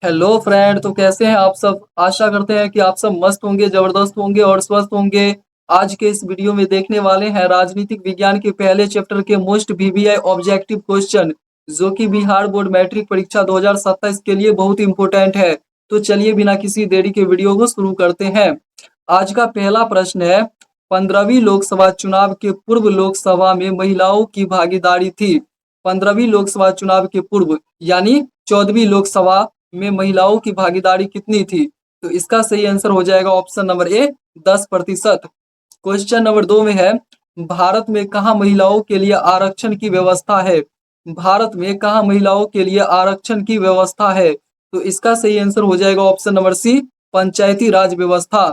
Hello friend, तो कैसे हैं आप सब। आशा करते हैं कि आप सब मस्त होंगे, जबरदस्त होंगे और स्वस्थ होंगे। आज के इस वीडियो में देखने वाले हैं राजनीतिक विज्ञान के पहले चैप्टर के मोस्ट वीवीआई ऑब्जेक्टिव क्वेश्चन, जो कि बिहार बोर्ड मैट्रिक परीक्षा 2027 के लिए बहुत इंपॉर्टेंट है। तो चलिए बिना किसी देरी के वीडियो को शुरू करते हैं। आज का पहला प्रश्न है, 15वीं लोकसभा चुनाव के पूर्व लोकसभा में महिलाओं की भागीदारी थी। 15वीं लोकसभा चुनाव के पूर्व यानी 14वीं लोकसभा में महिलाओं की भागीदारी कितनी थी। तो इसका सही आंसर हो जाएगा option number A, 10%। Question number 2 में है, भारत में कहाँ महिलाओं के लिए आरक्षण की व्यवस्था है। भारत में कहाँ महिलाओं के लिए आरक्षण की व्यवस्था है। तो इसका सही आंसर हो जाएगा ऑप्शन नंबर सी, पंचायती राज व्यवस्था।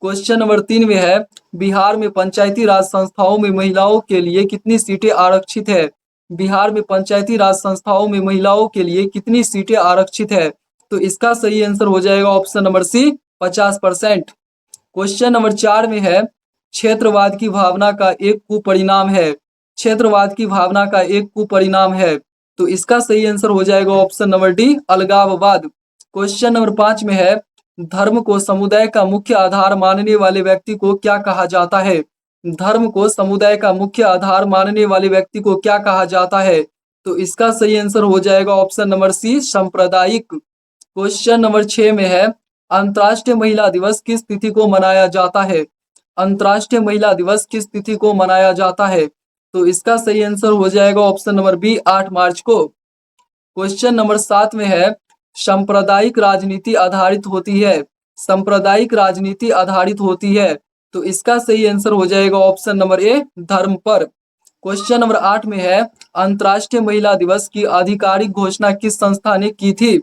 क्वेश्चन नंबर 3 में है, बिहार में पंचायती राज संस्थाओं में महिलाओं के लिए कितनी सीटें आरक्षित है। बिहार में पंचायती राज संस्थाओं में महिलाओं के लिए कितनी सीटें आरक्षित है। तो इसका सही आंसर हो जाएगा option number C, 50%। Question number 4 में है, क्षेत्रवाद की भावना का एक कुपरिणाम है। क्षेत्रवाद की भावना का एक कुपरिणाम है। तो इसका सही आंसर हो जाएगा ऑप्शन नंबर डी, अलगाववाद। क्वेश्चन नंबर 5 में है, धर्म को समुदाय का मुख्य आधार मानने वाले व्यक्ति को क्या कहा जाता है। धर्म को समुदाय का मुख्य आधार मानने वाले व्यक्ति को क्या कहा जाता है। तो इसका सही आंसर हो जाएगा ऑप्शन नंबर सी, सांप्रदायिक। क्वेश्चन नंबर 6 में है, अंतर्राष्ट्रीय महिला दिवस किस तिथि को मनाया जाता है। अंतर्राष्ट्रीय महिला दिवस किस तिथि को मनाया जाता है। तो इसका सही आंसर हो जाएगा ऑप्शन नंबर बी, 8 मार्च को। क्वेश्चन नंबर 7 में है, सांप्रदायिक राजनीति आधारित होती है। सांप्रदायिक राजनीति आधारित होती है। तो इसका सही आंसर हो जाएगा ऑप्शन नंबर ए, धर्म पर। क्वेश्चन नंबर 8 में है, अंतर्राष्ट्रीय महिला दिवस की आधिकारिक घोषणा किस संस्था ने की थी।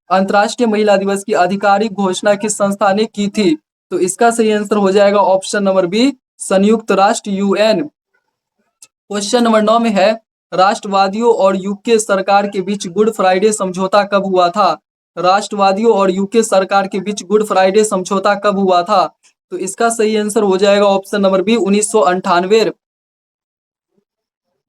अंतर्राष्ट्रीय महिला दिवस की आधिकारिक घोषणा किस संस्था ने की थी। तो इसका सही आंसर हो जाएगा ऑप्शन नंबर बी, संयुक्त राष्ट्र, यूएन। क्वेश्चन नंबर 9 में है, राष्ट्रवादियों और यूके सरकार के बीच गुड फ्राइडे समझौता कब हुआ था। राष्ट्रवादियों और यूके सरकार के बीच गुड फ्राइडे समझौता कब हुआ था। तो इसका सही आंसर हो जाएगा ऑप्शन नंबर बी, 1998।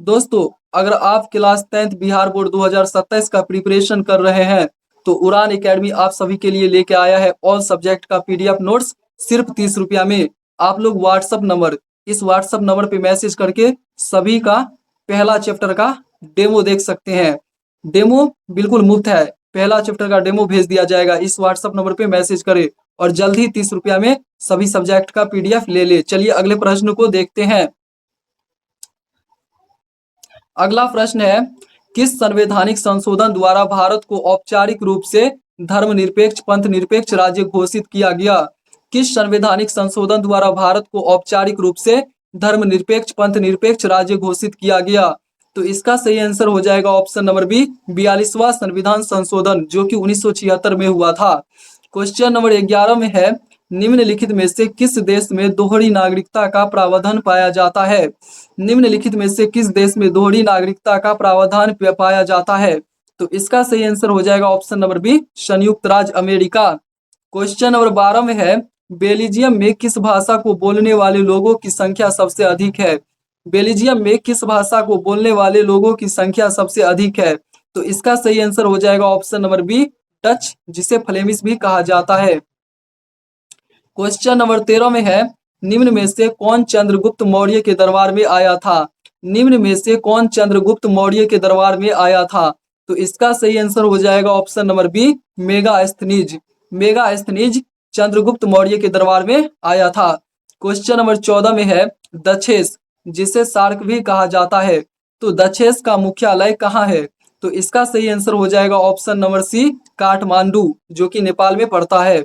दोस्तों, अगर आप क्लास 10th बिहार बोर्ड 2027 का प्रिपरेशन कर रहे हैं तो उड़ान एकेडमी आप सभी के लिए लेके आया है ऑल सब्जेक्ट का पीडीएफ नोट्स सिर्फ 30 रुपया में। आप लोग इस व्हाट्सअप नंबर पे मैसेज करके सभी का पहला चैप्टर का डेमो देख सकते हैं। डेमो बिल्कुल मुफ्त है। पहला चैप्टर का डेमो भेज दिया जाएगा। इस व्हाट्सअप नंबर पे मैसेज करें और जल्द ही 30 रुपया में सभी सब्जेक्ट का पीडीएफ ले ले। चलिए अगले प्रश्न को देखते हैं। अगला प्रश्न है, किस संवैधानिक संशोधन द्वारा भारत को औपचारिक रूप से धर्मनिरपेक्ष पंथ निरपेक्ष राज्य घोषित किया गया। किस संवैधानिक संशोधन द्वारा भारत को औपचारिक रूप से धर्मनिरपेक्ष पंथ निरपेक्ष राज्य घोषित किया गया। तो इसका सही आंसर हो जाएगा ऑप्शन नंबर बी, 42वां संविधान संशोधन, जो कि 1976 में हुआ था। क्वेश्चन नंबर 11 में है, निम्नलिखित में से किस देश में दोहरी नागरिकता का प्रावधान पाया जाता है। निम्नलिखित में से किस देश में दोहरी नागरिकता का प्रावधान पाया जाता है। तो इसका सही आंसर हो जाएगा ऑप्शन नंबर बी, संयुक्त राज्य अमेरिका। क्वेश्चन नंबर 12 में है, बेल्जियम में किस भाषा को बोलने वाले लोगों की संख्या सबसे अधिक है। बेल्जियम में किस भाषा को बोलने वाले लोगों की संख्या सबसे अधिक है। तो इसका सही आंसर हो जाएगा ऑप्शन नंबर बी, डच, जिसे फ्लेमिश भी कहा जाता है। क्वेश्चन नंबर 13 में है, निम्न में से कौन चंद्रगुप्त मौर्य के दरबार में आया था। निम्न में से कौन चंद्रगुप्त मौर्य के दरबार में आया था। तो इसका सही आंसर हो जाएगा option number B, Megasthenes. Megasthenes Chandragupta Maurya के दरबार में आया था। क्वेश्चन नंबर 14 में है, दक्षेस, जिसे सार्क भी कहा जाता है, तो दक्षेस का मुख्यालय कहाँ है। तो इसका सही आंसर हो जाएगा ऑप्शन नंबर सी, काठमांडू, जो कि नेपाल में पड़ता है।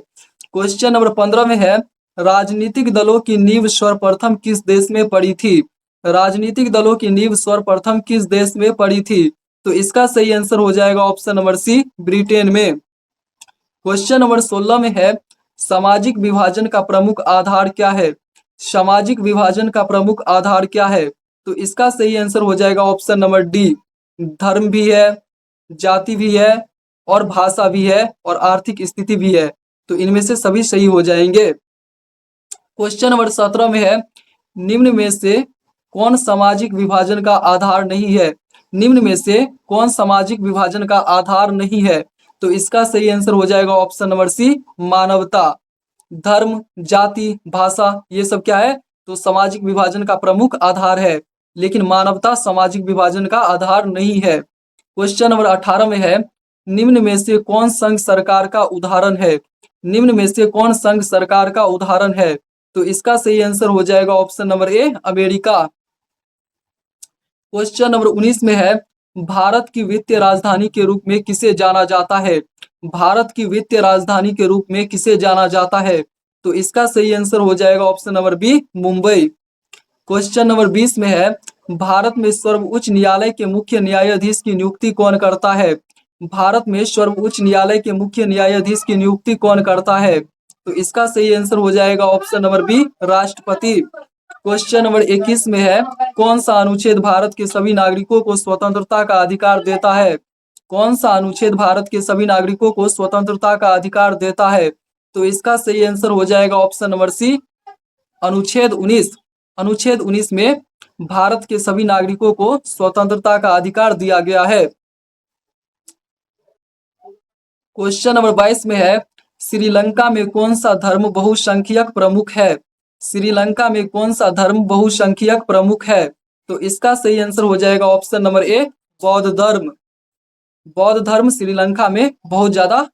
क्वेश्चन नंबर 15 में है, राजनीतिक दलों की नींव सर्वप्रथम किस देश में पड़ी थी। राजनीतिक दलों की नींव सर्वप्रथम किस देश में पड़ी थी। तो इसका सही आंसर हो जाएगा ऑप्शन नंबर सी, ब्रिटेन में। क्वेश्चन नंबर 16 में है, सामाजिक विभाजन का प्रमुख आधार क्या है। सामाजिक विभाजन का प्रमुख आधार क्या है। तो इसका सही आंसर हो जाएगा ऑप्शन नंबर डी, धर्म भी है, जाति भी है और भाषा भी है और आर्थिक स्थिति भी है। तो इनमें से सभी सही हो जाएंगे। क्वेश्चन नंबर 17 में है, निम्न में से कौन सामाजिक विभाजन का आधार नहीं है। निम्न में से कौन सामाजिक विभाजन का आधार नहीं है। तो इसका सही आंसर हो जाएगा ऑप्शन नंबर सी, मानवता। धर्म, जाति, भाषा ये सब क्या है, तो सामाजिक विभाजन का प्रमुख आधार है, लेकिन मानवता सामाजिक विभाजन का आधार नहीं है। क्वेश्चन नंबर 18 में है, निम्न में से कौन संघ सरकार का उदाहरण है? निम्न में से कौन संघ सरकार का उदाहरण है? तो इसका सही आंसर हो जाएगा option number A, America. Question number 19 में है, भारत की वित्तीय राजधानी के रूप में किसे जाना जाता है? भारत की वित्तीय राजधानी के रूप में किसे जाना जाता है? तो इसका सही आंसर हो जाएगा option number B, Mumbai. Question number 20 में है, भारत में सर्वोच्च न्यायालय के मुख्य न्यायाधीश की नियुक्ति कौन करता है? भारत में सर्वोच्च न्यायालय के मुख्य न्यायाधीश की नियुक्ति कौन करता है? तो इसका सही आंसर हो जाएगा ऑप्शन नंबर बी, राष्ट्रपति। क्वेश्चन नंबर 21 में है, कौन सा अनुच्छेद भारत के सभी नागरिकों को स्वतंत्रता का अधिकार देता है? कौन सा अनुच्छेद भारत के सभी नागरिकों को स्वतंत्रता का अधिकार देता है? तो इसका सही आंसर हो जाएगा ऑप्शन नंबर सी, अनुच्छेद 19। अनुच्छेद 19 में भारत के सभी नागरिकों को स्वतंत्रता का अधिकार दिया गया है। क्वेश्चन नंबर 22 में है, श्रीलंका में कौन सा धर्म बहुसंख्यक प्रमुख है? श्रीलंका में कौन सा धर्म बहुसंख्यक प्रमुख है? तो इसका सही आंसर हो जाएगा ऑप्शन नंबर ए, बौद्ध धर्म। बौद्ध धर्म श्रीलंका में बहुत ज्यादा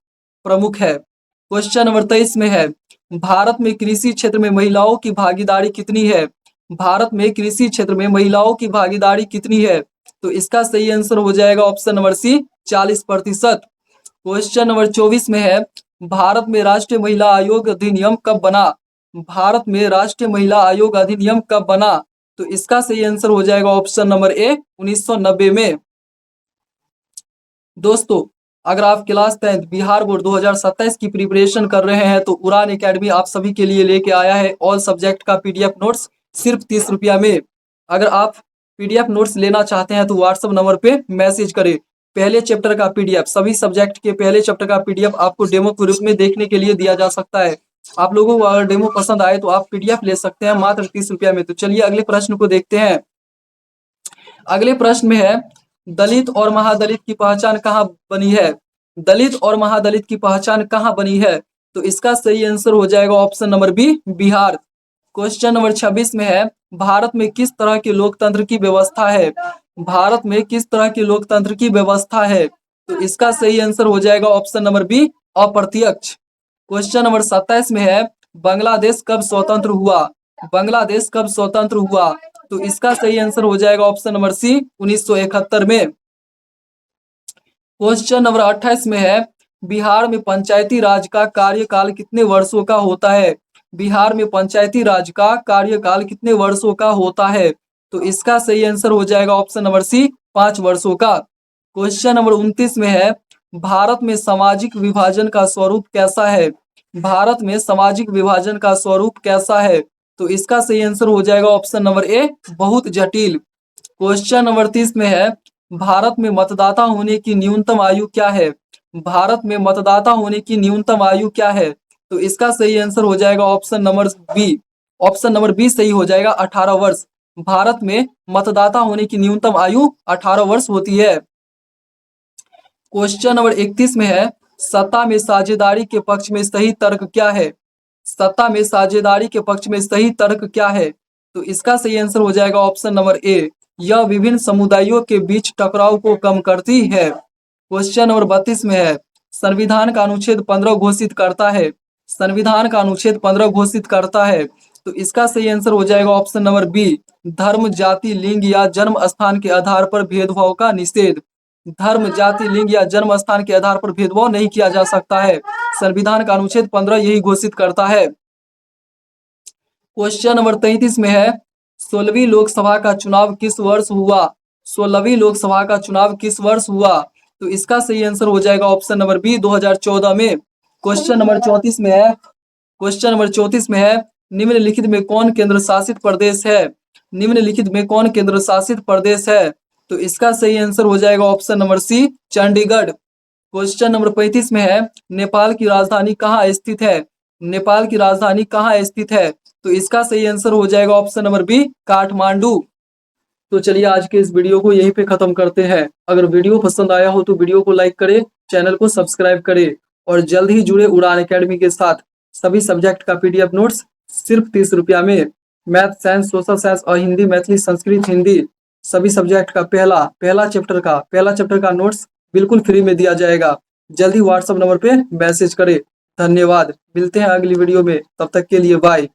प्रमुख है। क्वेश्चन नंबर 23 में है, भारत में कृषि क्षेत्र में महिलाओं की भागीदारी कितनी है? भारत में कृषि क्षेत्र में महिलाओं की भागीदारी कितनी है? तो इसका सही आंसर हो जाएगा option number C, 40%। Question number 24 में है, भारत में राष्ट्रीय महिला आयोग अधिनियम कब बना? भारत में राष्ट्रीय महिला आयोग अधिनियम कब बना? तो इसका सही आंसर हो जाएगा ऑप्शन नंबर ए, 1990 में। दोस्तों, अगर आप क्लास 10 बिहार बोर्ड 2027 की प्रिपरेशन कर रहे हैं तो उड़ान एकेडमी आप सभी के लिए लेके आया है ऑल सब्जेक्ट का पीडीएफ नोट्स सिर्फ 30 रुपया में। अगर आप पीडीएफ नोट्स लेना चाहते हैं तो व्हाट्सएप नंबर पे मैसेज करें। पहले चैप्टर का पीडीएफ, सभी सब्जेक्ट के पहले चैप्टर का पीडीएफ आपको डेमो के रूप में देखने के लिए दिया जा सकता है। आप लोगों को अगर डेमो पसंद आए तो आप पीडीएफ ले सकते हैं मात्र 30 रुपया में। तो चलिए अगले प्रश्न को देखते हैं। अगले प्रश्न में है, दलित और महादलित की पहचान कहाँ बनी है? दलित और महादलित की पहचान कहाँ बनी है? तो इसका सही आंसर हो जाएगा option number B, Bihar. Question number 26 में है, भारत में किस तरह के लोकतंत्र की व्यवस्था है? भारत में किस तरह की लोकतंत्र की व्यवस्था है? तो इसका सही आंसर हो जाएगा ऑप्शन नंबर बी, अप्रत्यक्ष। क्वेश्चन नंबर 27 में है, बांग्लादेश कब स्वतंत्र हुआ? बांग्लादेश कब स्वतंत्र हुआ? तो इसका सही आंसर हो जाएगा ऑप्शन नंबर सी, 1971 में। क्वेश्चन नंबर 28 में है, बिहार में पंचायती राज का कार्यकाल कितने वर्षों का होता है? बिहार में पंचायती राज का कार्यकाल कितने वर्षों का होता है? तो इसका सही आंसर हो जाएगा ऑप्शन नंबर सी, 5 वर्षों का। क्वेश्चन नंबर 29 में है, भारत में सामाजिक विभाजन का स्वरूप कैसा है? भारत में सामाजिक विभाजन का स्वरूप कैसा है? तो इसका सही आंसर हो जाएगा ऑप्शन नंबर ए, बहुत जटिल। क्वेश्चन नंबर 30 में है, भारत में मतदाता होने की न्यूनतम आयु क्या है? भारत में मतदाता होने की न्यूनतम आयु क्या है? तो इसका सही आंसर हो जाएगा option number B. Option number B सही हो जाएगा, 18 वर्ष। भारत में मतदाता होने की न्यूनतम आयु 18 वर्ष होती है। क्वेश्चन नंबर 31 में है, सत्ता में साझेदारी के पक्ष में सही तर्क क्या है? सत्ता में साझेदारी के पक्ष में सही तर्क क्या है? तो इसका सही आंसर हो जाएगा ऑप्शन नंबर ए, यह विभिन्न समुदायों के बीच टकराव को कम करती है। क्वेश्चन नंबर 32 में है, संविधान का अनुच्छेद 15 घोषित करता है। संविधान का अनुच्छेद 15 घोषित करता है। तो इसका सही आंसर हो जाएगा ऑप्शन नंबर बी, धर्म, जाति, लिंग या जन्म स्थान के आधार पर भेदभाव का निषेध। धर्म, जाति, लिंग या जन्म स्थान के आधार पर भेदभाव नहीं किया जा सकता है। संविधान का अनुच्छेद 15 यही घोषित करता है। क्वेश्चन नंबर 33 में है, 16वीं लोकसभा का चुनाव किस वर्ष हुआ? 16वीं लोकसभा का चुनाव किस वर्ष हुआ? तो इसका सही आंसर हो जाएगा ऑप्शन नंबर बी, 2014 में। क्वेश्चन नंबर 34 में है, क्वेश्चन नंबर 34 में है, निम्नलिखित में कौन केंद्र शासित प्रदेश है? निम्नलिखित में कौन केंद्र शासित प्रदेश है? तो इसका सही आंसर हो जाएगा option number C, Chandigarh. Question number 35 में है, नेपाल की राजधानी कहाँ स्थित है? नेपाल की राजधानी कहाँ स्थित है? तो इसका सही आंसर हो जाएगा ऑप्शन नंबर बी, काठमांडू। तो चलिए आज के इस वीडियो को यहीं पे खत्म करते हैं। अगर वीडियो पसंद आया हो तो वीडियो को लाइक करें, चैनल को सब्सक्राइब करें और जल्द ही जुड़े उड़ान एकेडमी के साथ। सभी सब्जेक्ट का पीडीएफ नोट्स सिर्फ 30 रुपया में। मैथ, साइंस, सोशल साइंस और हिंदी, मैथिली, संस्कृत, हिंदी सभी सब्जेक्ट का पहला चैप्टर का नोट्स बिल्कुल फ्री में दिया जाएगा। जल्दी व्हाट्सएप नंबर पे मैसेज करें। धन्यवाद। मिलते हैं अगली वीडियो में, तब तक के लिए बाय।